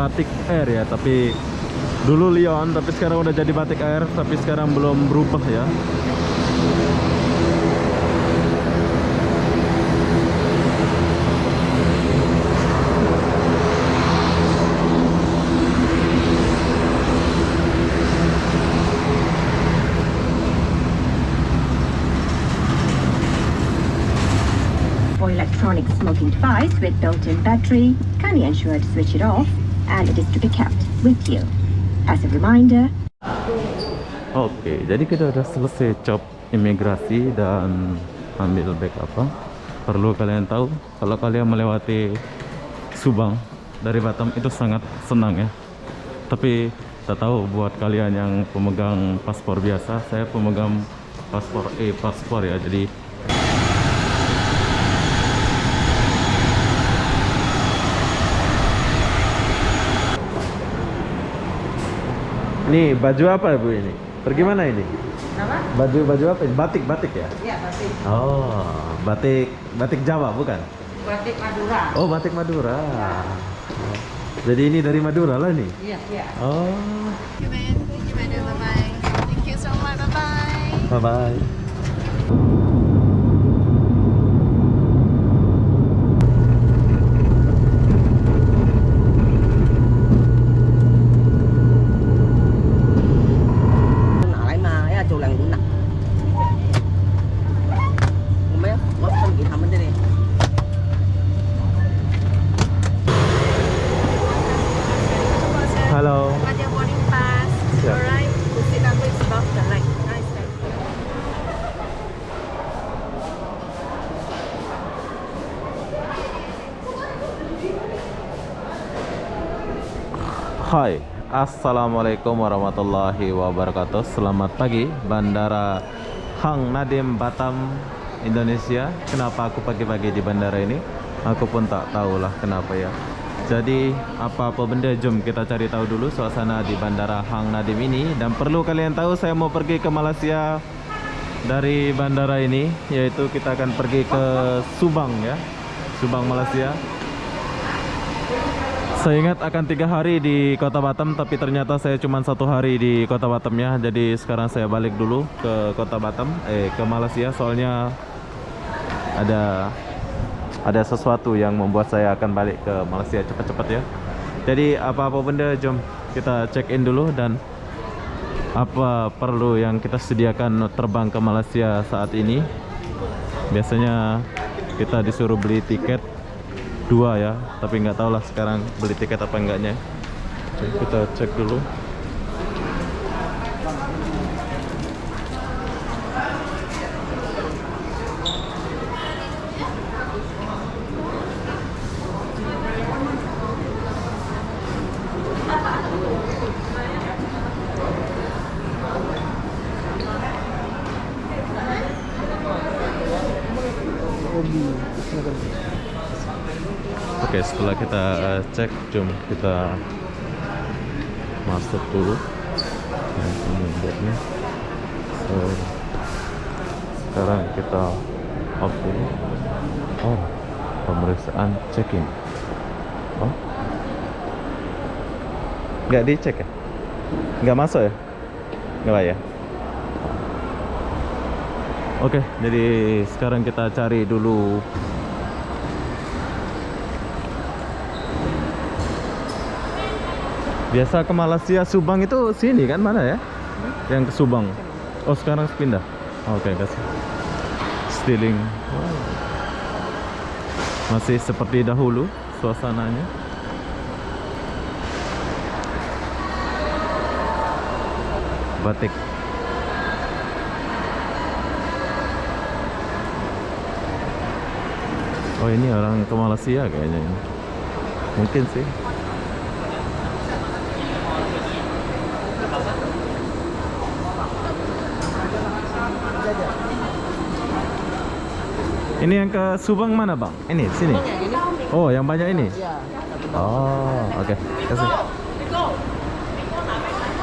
Batik Air ya, tapi dulu Lion, tapi sekarang udah jadi Batik Air, tapi sekarang belum berubah ya. For electronic smoking device with built-in battery, kindly ensure to switch it off and it is to be kept with you. As a reminder. Oke, jadi kita udah selesai cop imigrasi dan ambil bag apa. Perlu kalian tahu, kalau kalian melewati Subang dari Batam itu sangat senang ya. Tapi tak tahu buat kalian yang pemegang paspor biasa, saya pemegang paspor paspor ya, jadi ini baju apa Bu ini? Pergi mana ini? Apa? Baju apa ini? Batik ya? Iya, batik. Oh, batik Jawa bukan? Batik Madura. Oh, batik Madura. Jadi ini dari Madura lah nih. Iya, iya. Oh, Thank you, man. Bye-bye. Thank you so much. Bye-bye. bye-bye. Lại mà cái chùa làng cũng nặng. Mấy mất không kỹ thầm bên đây. Halo. Got your boarding pass. Yeah. Alright. The seat number is above the line. Nice. Hai, assalamualaikum warahmatullahi wabarakatuh. Selamat pagi, Bandara Hang Nadim Batam, Indonesia. Kenapa aku pagi-pagi di bandara ini? Aku pun tak tahulah kenapa ya. Jadi apa-apa benda, jom kita cari tahu dulu suasana di Bandara Hang Nadim ini. Dan perlu kalian tahu, saya mau pergi ke Malaysia dari bandara ini, yaitu kita akan pergi ke Subang ya, Subang, Malaysia. Saya ingat akan 3 hari di Kota Batam, tapi ternyata saya cuma 1 hari di Kota Batamnya. Jadi sekarang saya balik dulu ke Kota Batam, ke Malaysia, soalnya ada sesuatu yang membuat saya akan balik ke Malaysia cepat-cepat ya. Jadi apa-apa benda, jom kita check in dulu, dan apa perlu yang kita sediakan terbang ke Malaysia saat ini. Biasanya kita disuruh beli tiket 2 ya, tapi nggak tahu lah sekarang beli tiket apa enggaknya. Jadi kita cek dulu. Oke, setelah kita cek, jom kita masuk dulu. Nah, ini bednya. So, sekarang kita off dulu. Oh, pemeriksaan check-in. Oh, nggak dicek ya? Nggak masuk ya? Nggak lah ya? Oke, jadi sekarang kita cari dulu. Biasa ke Malaysia Subang itu sini kan, mana ya? Yang ke Subang. Oh, sekarang pindah. Oke, kasih. Stealing. Wow. Masih seperti dahulu suasananya. Batik. Oh, ini orang ke Malaysia kayaknya ini. Mungkin sih. Ini yang ke Subang mana bang? Ini sini. Oh, yang banyak ini. Oh, oke. Kasih.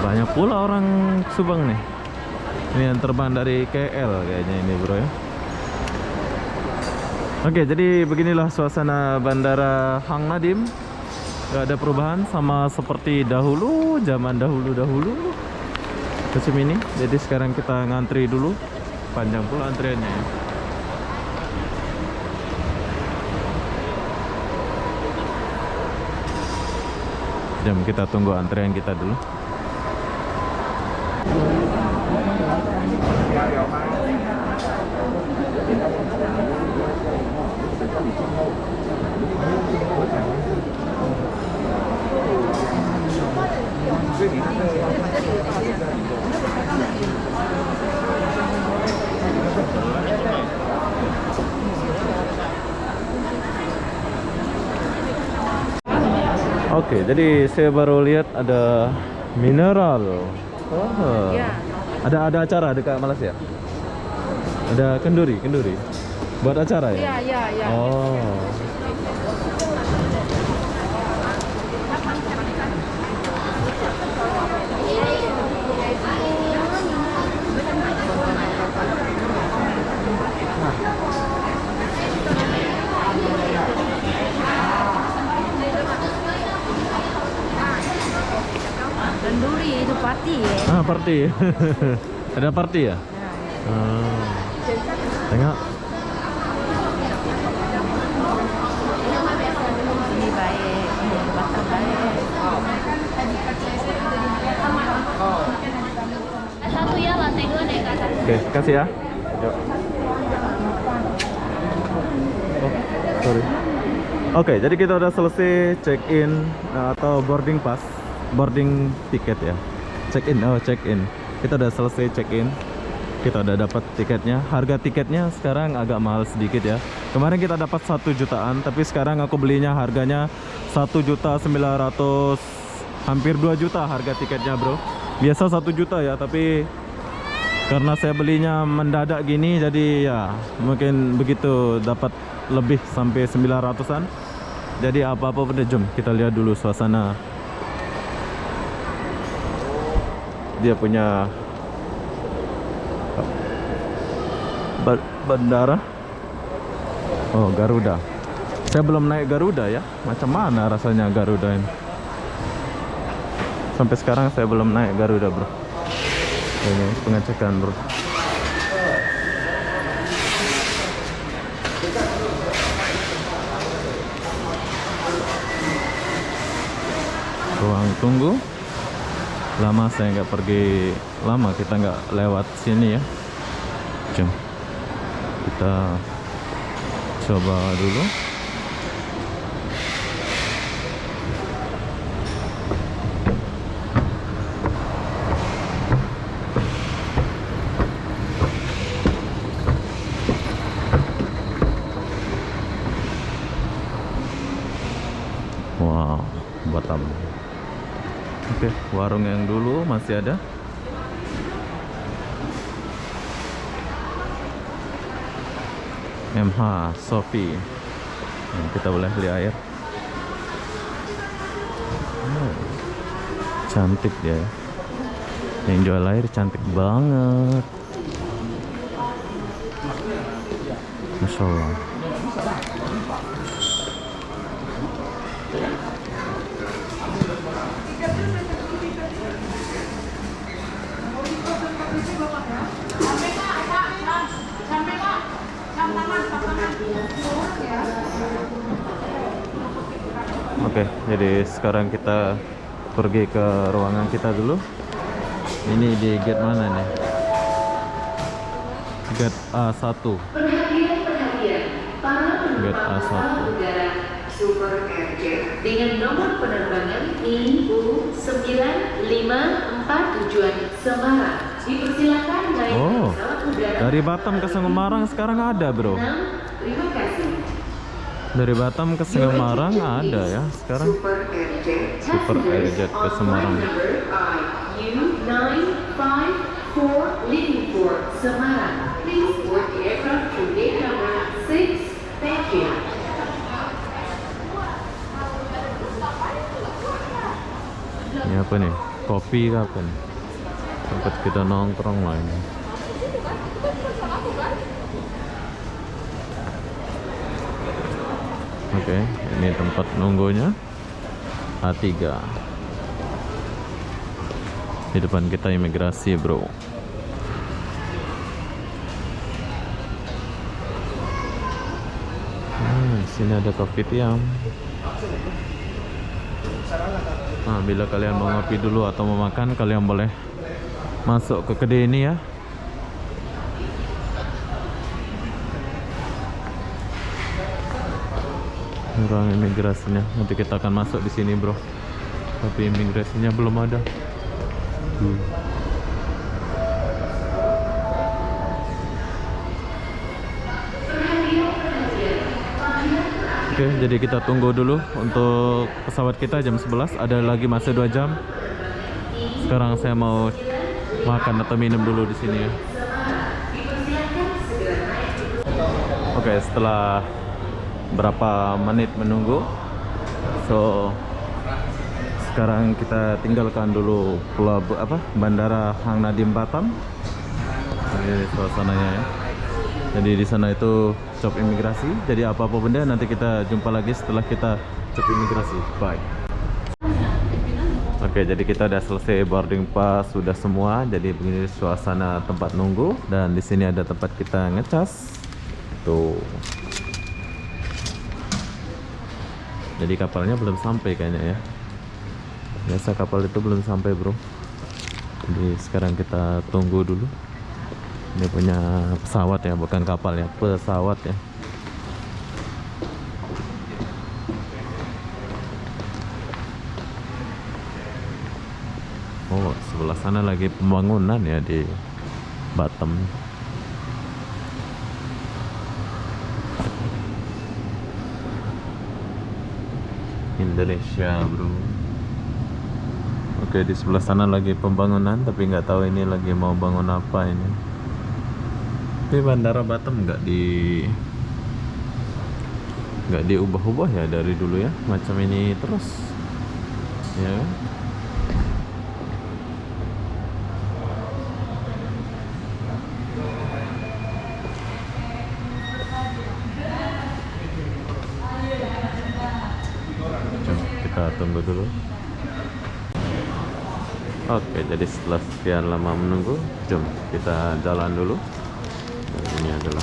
Banyak pula orang Subang nih. Ini yang terbang dari KL kayaknya ini bro ya. Oke, jadi beginilah suasana Bandara Hang Nadim. Gak ada perubahan sama seperti dahulu, zaman dahulu musim ini. Jadi sekarang kita ngantri dulu. Panjang pula antriannya ya. Jam kita tunggu antrian kita dulu. Oke, jadi saya baru lihat ada mineral. Oh. Ada acara dekat Malaysia. Ada kenduri. Buat acara ya? Iya. Oh. Kenduri itu party ya. Ah, party. Ada party ya? Tengok. Ini baik, Batam baik. Satu ya, lantai 2 deh kak. Oke, kasih ya. Yuk. Oh, sorry. Oke, jadi kita udah selesai check-in atau boarding pass, boarding tiket ya. Check-in. Kita udah selesai check-in. Kita udah dapat tiketnya. Harga tiketnya sekarang agak mahal sedikit ya. Kemarin kita dapat 1 jutaan, tapi sekarang aku belinya harganya 1.900.000, hampir 2 juta harga tiketnya, bro. Biasa 1 juta ya, tapi karena saya belinya mendadak gini, jadi ya mungkin begitu dapat lebih sampai 900-an. Jadi apa-apa pada jom kita lihat dulu suasana dia punya bandara. Oh, Garuda. Saya belum naik Garuda ya. Macam mana rasanya Garuda ini? Sampai sekarang saya belum naik Garuda, bro. Ini pengecekan, bro. Ruang tunggu. Lama saya nggak pergi, lama kita nggak lewat sini ya. Jom kita coba dulu. Wow, Batam. Oke, warung yang dulu masih ada. MH Sofi. Kita boleh beli air. Oh, cantik dia ya. Yang jual air cantik banget. Masya Allah. Oke, jadi sekarang kita pergi ke ruangan kita dulu. Ini di gate mana nih? Gate A1. Gate A1. Super Airjet dengan nomor penerbangan IU954 tujuan Semarang. Dipersilakan naik Oh, pesawat udara. dari Batam ke Semarang sekarang ada, bro. Terima kasih. Dari Batam ke Semarang ada ya sekarang. Super Airjet ke Semarang. U954 leaving for Semarang. Please board the aircraft to gate number 6. Thank you. Ini apa nih? Kopi apa nih? Tempat kita nongkrong lah ini. Oke, ini tempat nunggunya. A3. Di depan kita imigrasi, bro. Sini ada kopi tiam. Nah, bila kalian mau ngopi dulu atau mau makan, kalian boleh masuk ke kedai ini ya. Ruang imigrasinya. Nanti kita akan masuk di sini, bro. Tapi imigrasinya belum ada. Oke, jadi kita tunggu dulu untuk pesawat kita jam 11. Ada lagi masih 2 jam. Sekarang saya mau makan atau minum dulu di sini ya. Oke, setelah berapa menit menunggu, sekarang kita tinggalkan dulu Bandara Hang Nadiem Batam. Ini suasananya ya. Jadi di sana itu cop imigrasi. Jadi apa-apa benda nanti kita jumpa lagi setelah kita cop imigrasi. Bye. Oke, jadi kita udah selesai boarding pass, sudah semua. Jadi begini suasana tempat nunggu, dan di sini ada tempat kita ngecas. Tuh. Jadi kapalnya belum sampai kayaknya ya. Biasa kapal itu belum sampai, bro. Jadi sekarang kita tunggu dulu. Ini punya pesawat ya, bukan kapal ya, pesawat ya. Oh, sebelah sana lagi pembangunan ya di Batam. Indonesia, bro. Oke, di sebelah sana lagi pembangunan, tapi nggak tahu ini lagi mau bangun apa ini. Tapi Bandara Batam nggak diubah-ubah ya dari dulu ya, macam ini terus ya. Coba kita tunggu dulu. Oke, jadi setelah sekian lama menunggu, jom kita jalan dulu. Dan ini adalah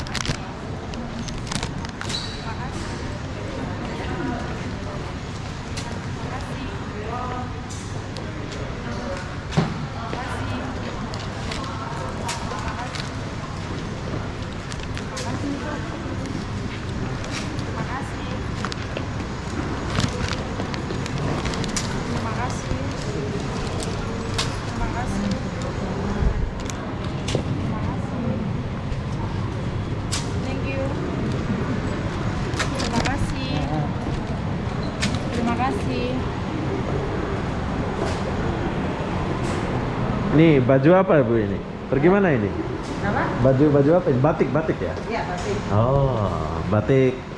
ini baju apa Bu ini? Pergi mana ini? Apa? Baju apa ini? Batik ya? Iya, batik. Oh,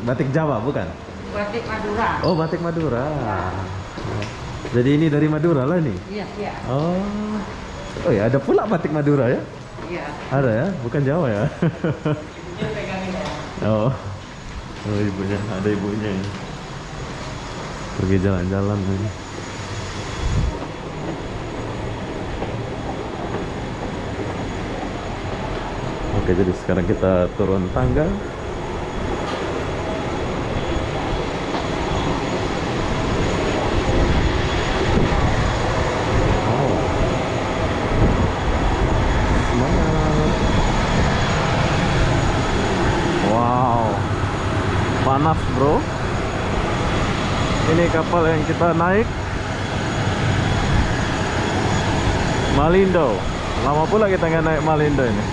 batik Jawa bukan? Batik Madura. Oh, batik Madura. Jadi ini dari Madura lah nih? Iya, iya. Oh ya, ada pula batik Madura ya? Iya. Ada ya? Bukan Jawa ya? Dia pegangin ya. Oh, ibunya, ada ibunya ini. Pergi jalan-jalan ini. Oke, jadi sekarang kita turun tangga. Wow, panas bro. Ini kapal yang kita naik, Malindo. Lama pula kita nggak naik Malindo ini.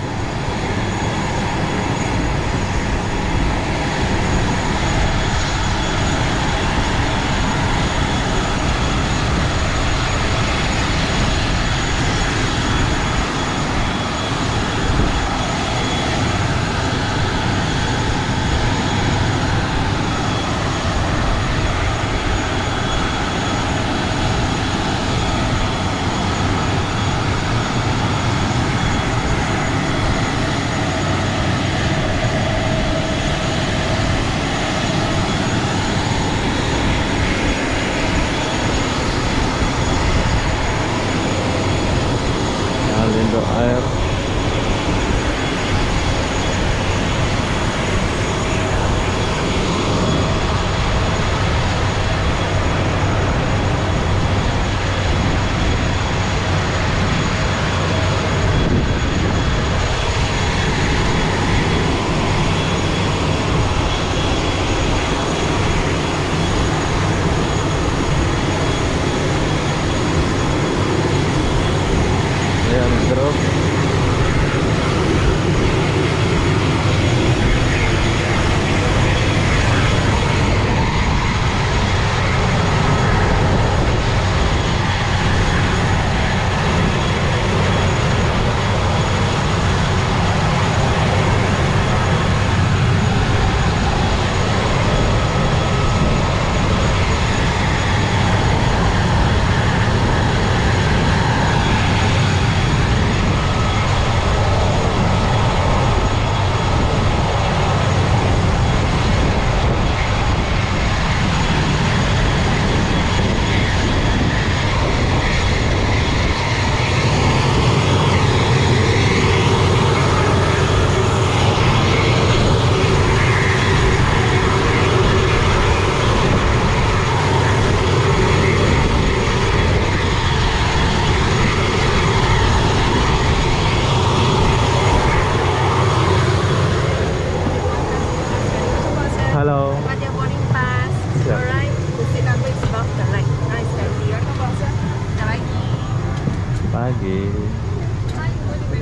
pagi.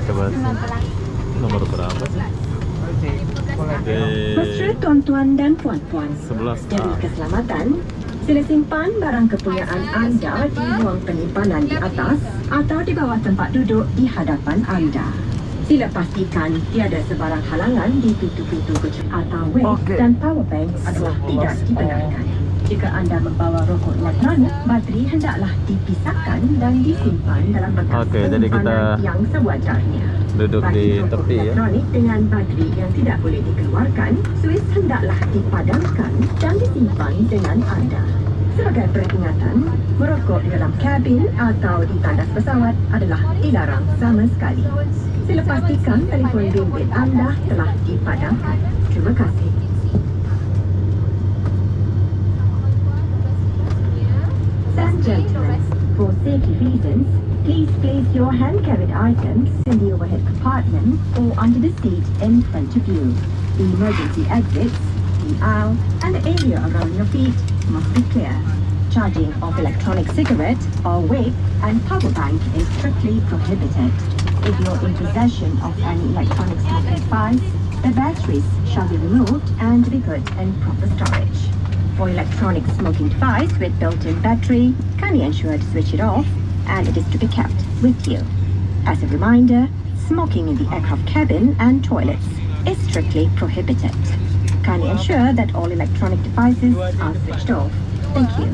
Coba sih. Nomor berapa sih? Mesra tuan-tuan dan puan-puan, 11A. demi keselamatan, sila simpan barang kepunyaan anda di ruang penyimpanan di atas atau di bawah tempat duduk di hadapan anda. Sila pastikan tiada sebarang halangan di pintu-pintu kecil atau web dan powerbank adalah tidak dibenarkan. Jika anda membawa rokok elektronik, bateri hendaklah dipisahkan dan disimpan dalam bekas Oke, jadi kita penyimpanan yang sewajarnya. duduk Bagi di rokok tepi ya. elektronik dengan bateri yang tidak boleh dikeluarkan, suis hendaklah dipadamkan dan disimpan dengan anda. Sebagai peringatan, merokok di dalam kabin atau di tandas pesawat adalah dilarang sama sekali. Sila pastikan telefon bimbit anda telah dipadamkan. Terima kasih. And gentlemen, for safety reasons, please place your hand-carried items in the overhead compartment or under the seat in front of you. The emergency exits, the aisle, and the area around your feet must be clear. Charging of electronic cigarette or vape and power bank is strictly prohibited. If you're in possession of any electronic smoking device, the batteries shall be removed and be put in proper storage. For electronic smoking device with built-in battery, kindly ensure to switch it off and it is to be kept with you. As a reminder, smoking in the aircraft cabin and toilets is strictly prohibited. Kindly ensure that all electronic devices are switched off. Thank you.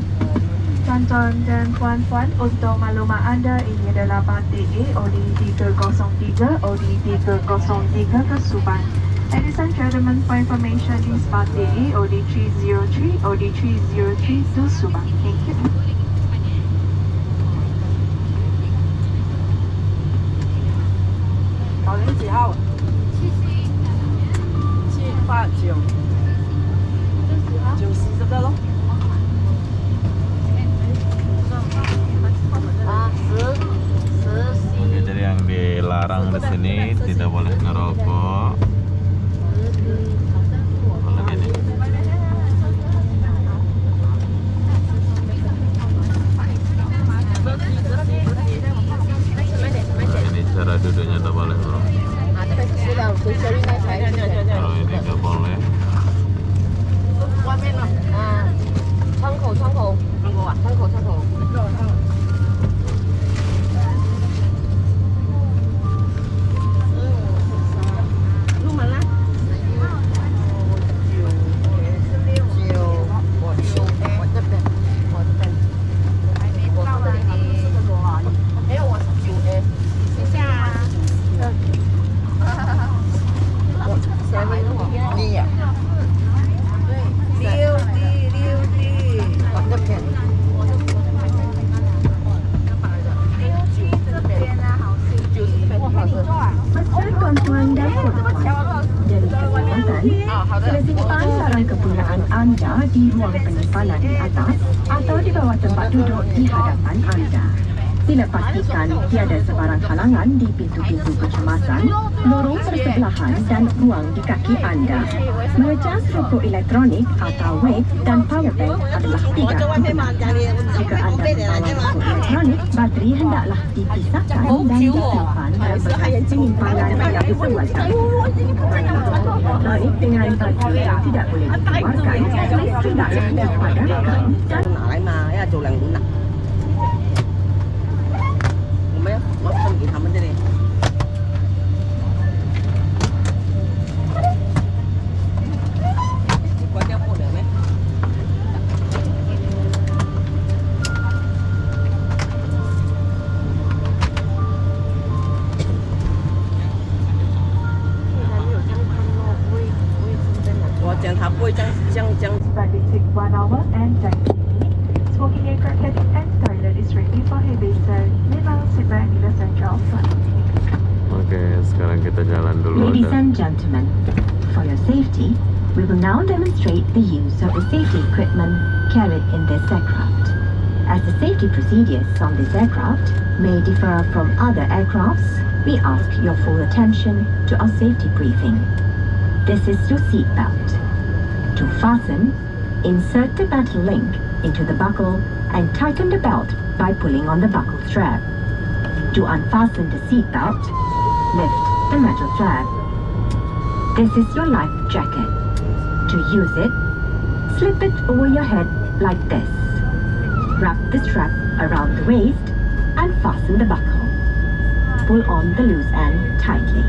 Tuan-tuan dan puan-puan, untuk maklumat anda, ini adalah batik AOD 303, OD 303 ke Subang. Ladies and gentlemen, for information, this batik AOD 303, OD 303 to Subang. Thank you. 考虑几号？789。90这个咯。Oke, jadi yang dilarang di sini tidak boleh ngerokok. Apalagi nih? Nah, ini cara duduknya tidak boleh bro. Kalau ini nggak boleh. 外面呢？窗口啊，窗口。入门啦。Mesra tuan-tuan dan puan-puan, demi keselamatan, sila simpan barang kepunyaan anda di ruang penyimpanan di atas atau di bawah tempat duduk di hadapan anda. Sila pastikan tiada sebarang halangan di pintu-pintu kecemasan, lorong bersebelahan dan ruang di kaki anda. Mengecas rokok elektronik atau vape dan powerbank adalah tidak dibenarkan. Jika anda membawa rokok elektronik, bateri hendaklah dipisahkan dan disimpan dalam bekas penyimpanan yang sewajarnya. Bagi rokok elektronik dengan bateri yang tidak boleh dikeluarkan, hendaklah dipadamkan dan 拿来嘛，要做2碗啦。我分给他们这里。关掉不了没？ 我讲他不会这样。 Statistic 1 hour and 10 minutes. Smoking aircraft cabin and toilet is strictly prohibited. Memang sit back in the center of flight. Oke, sekarang kita jalan dulu. Ladies and gentlemen, for your safety, we will now demonstrate the use of the safety equipment carried in this aircraft. As the safety procedures on this aircraft may differ from other aircrafts, we ask your full attention to our safety briefing. This is your seat belt. To fasten, insert the metal link into the buckle and tighten the belt by pulling on the buckle strap. To unfasten the seatbelt, lift the metal flap. This is your life jacket. To use it, slip it over your head like this. Wrap the strap around the waist and fasten the buckle. Pull on the loose end tightly.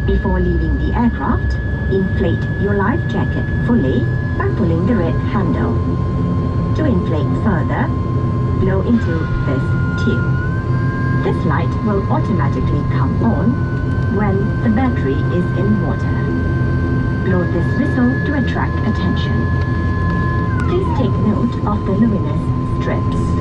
Before leaving the aircraft, inflate your life jacket fully by pulling the red handle. To inflate further, blow into this tube. This light will automatically come on when the battery is in water. Blow this whistle to attract attention. Please take note of the luminous strips.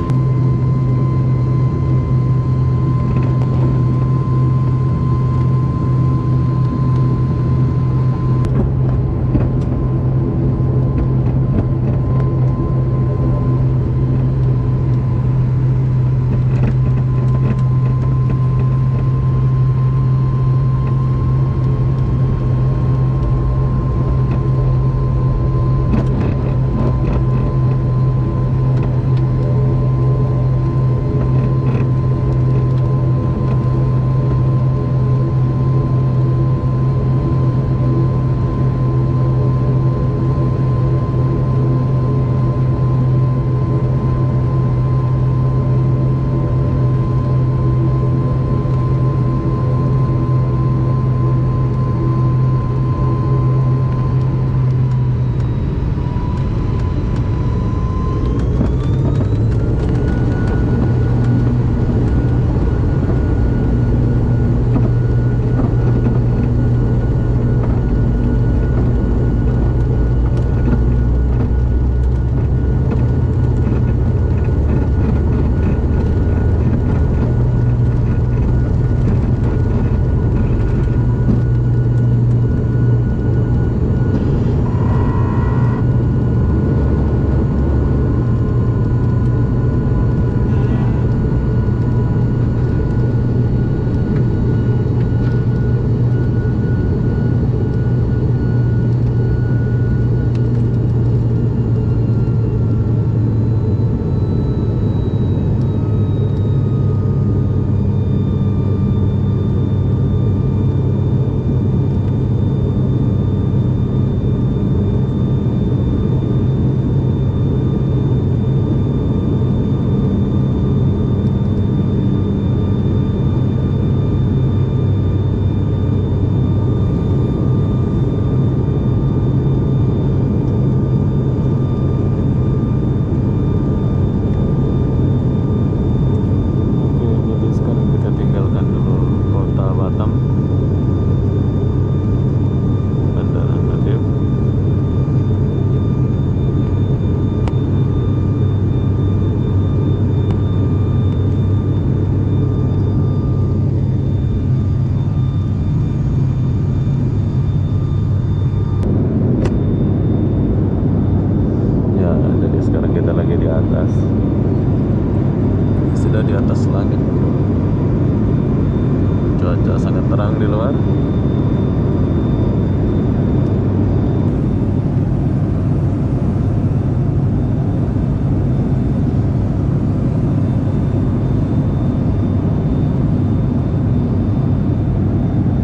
terang di luar.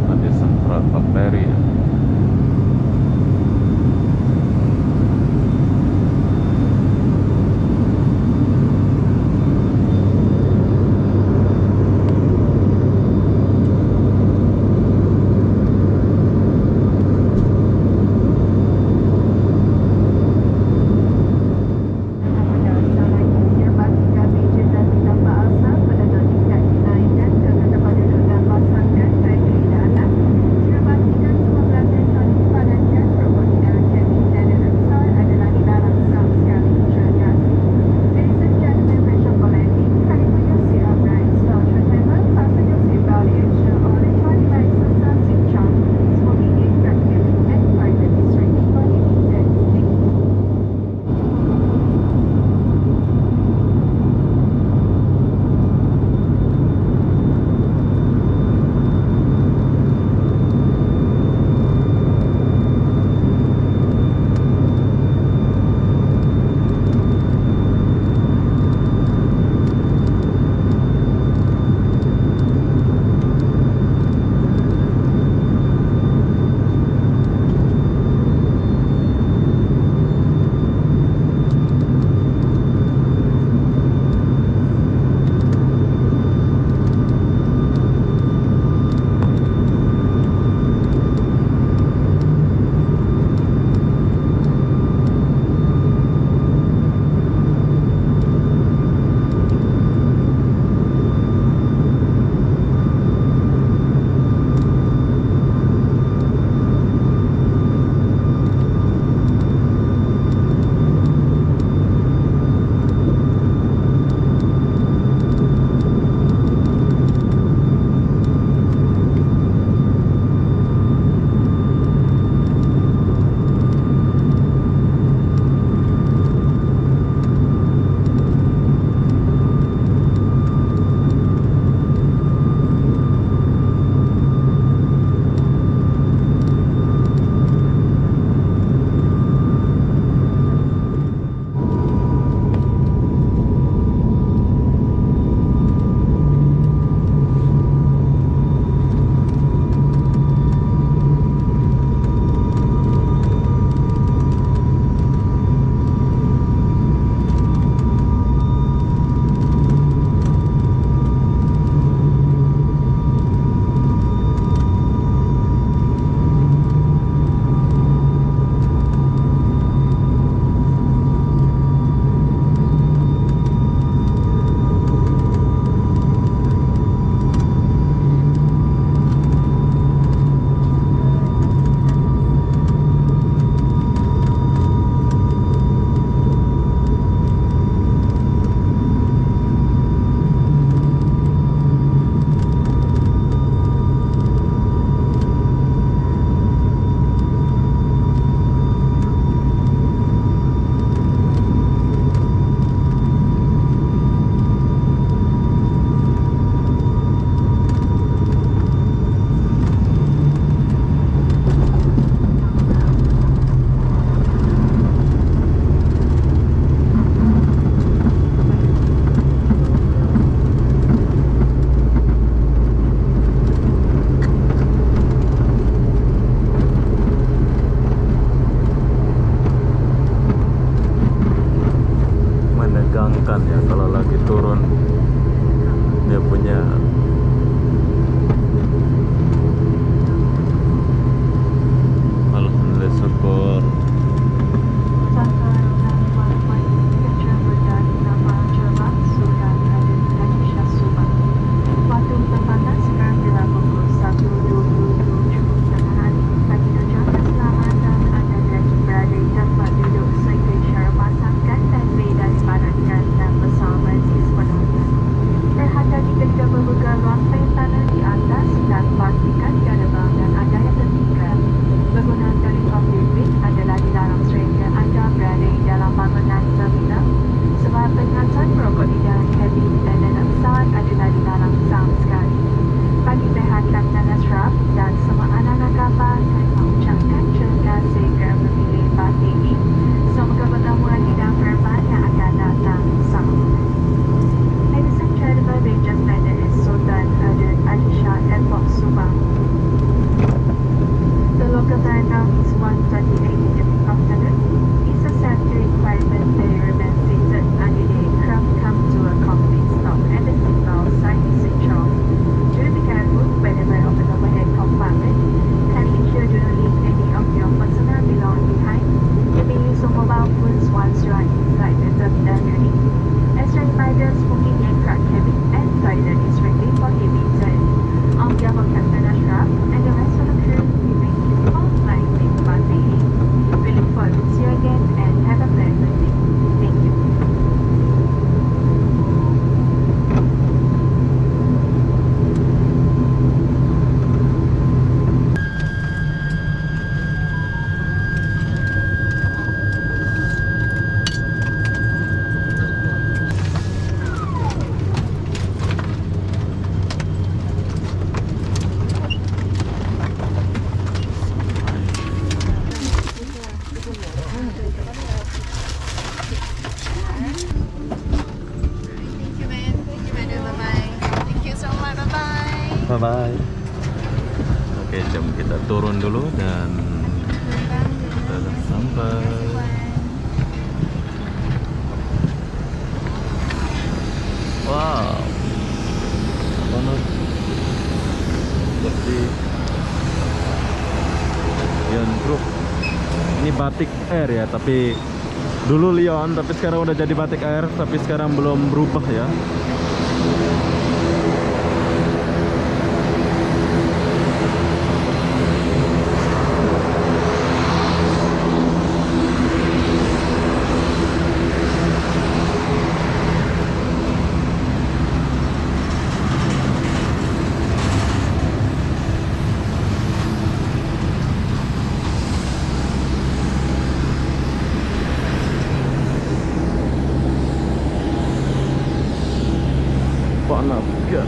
Ada semprot bakteri ya. Bye bye. Oke, jom kita turun dulu dan kita udah sampai. Wow, panas. Seperti Lion Group. Ini Batik Air ya, tapi dulu Lion, tapi sekarang udah jadi Batik Air, tapi sekarang belum berubah ya. Panas ya.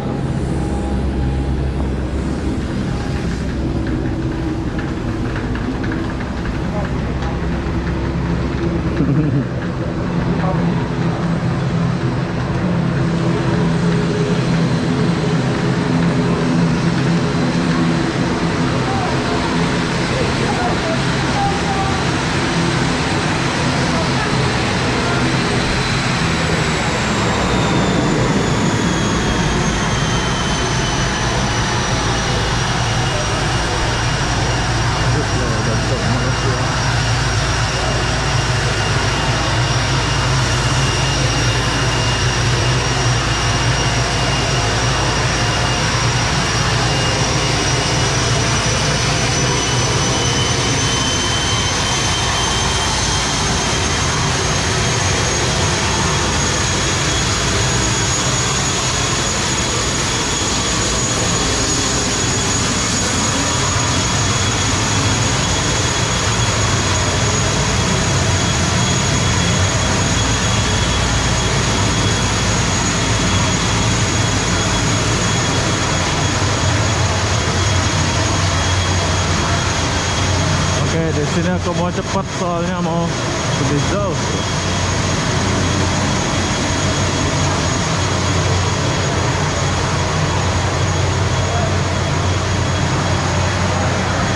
Di sini aku mau cepat soalnya mau lebih jauh.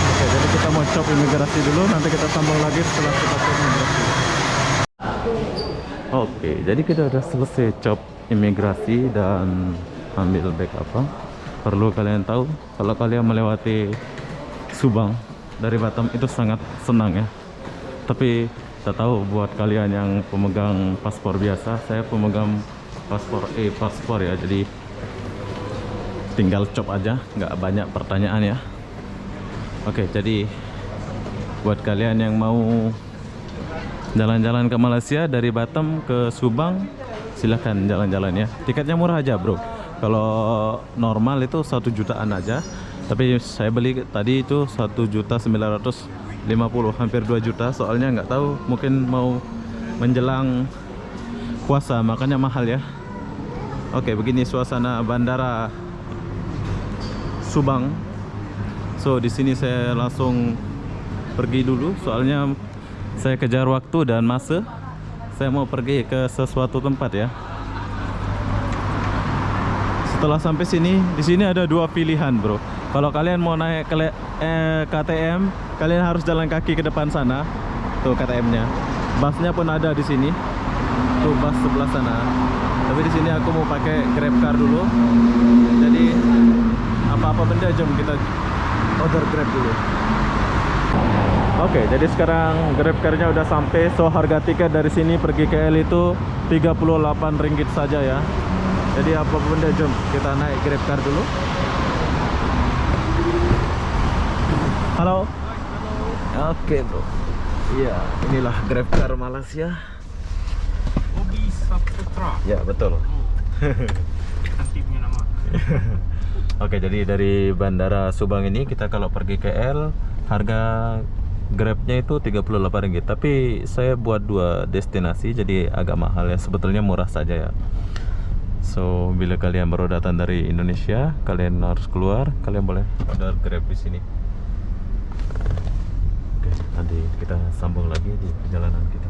Oke, jadi kita mau cop imigrasi dulu, nanti kita sambung lagi setelah kita cop imigrasi. Oke, jadi kita udah selesai cop imigrasi dan ambil bag apa. Perlu kalian tahu, kalau kalian melewati Subang dari Batam itu sangat senang ya. Tapi saya tahu buat kalian yang pemegang paspor biasa, saya pemegang paspor ya, jadi tinggal cop aja, nggak banyak pertanyaan ya. Oke, jadi buat kalian yang mau jalan-jalan ke Malaysia dari Batam ke Subang, silahkan jalan-jalan ya. Tiketnya murah aja bro. Kalau normal itu 1 jutaan aja, tapi saya beli tadi itu 1.950.000, hampir 2 juta. Soalnya nggak tahu, mungkin mau menjelang puasa makanya mahal ya. Oke, begini suasana bandara Subang. So di sini saya langsung pergi dulu, soalnya saya kejar waktu dan masa. Saya mau pergi ke sesuatu tempat ya. Setelah sampai sini, di sini ada 2 pilihan bro. Kalau kalian mau naik ke KTM, kalian harus jalan kaki ke depan sana. Tuh KTM-nya. Busnya pun ada di sini. Tuh bus sebelah sana. Tapi di sini aku mau pakai Grab Car dulu. Jadi apa-apa benda jom kita order Grab dulu. Oke, jadi sekarang Grab Car-nya udah sampai. So harga tiket dari sini pergi ke KL itu Rp38 saja ya. Jadi apa benda jom kita naik Grab Car dulu. Halo. Oke bro. Iya, inilah Grab Car Malaysia. Obi Saputra. Ya betul. Cantiknya nama. Oke, jadi dari Bandara Subang ini kita kalau pergi ke KL, harga Grabnya itu Rp38. Tapi saya buat 2 destinasi, jadi agak mahal ya. Sebetulnya murah saja ya. So bila kalian baru datang dari Indonesia, kalian harus keluar, kalian boleh order Grab di sini. Oke, nanti kita sambung lagi di perjalanan kita.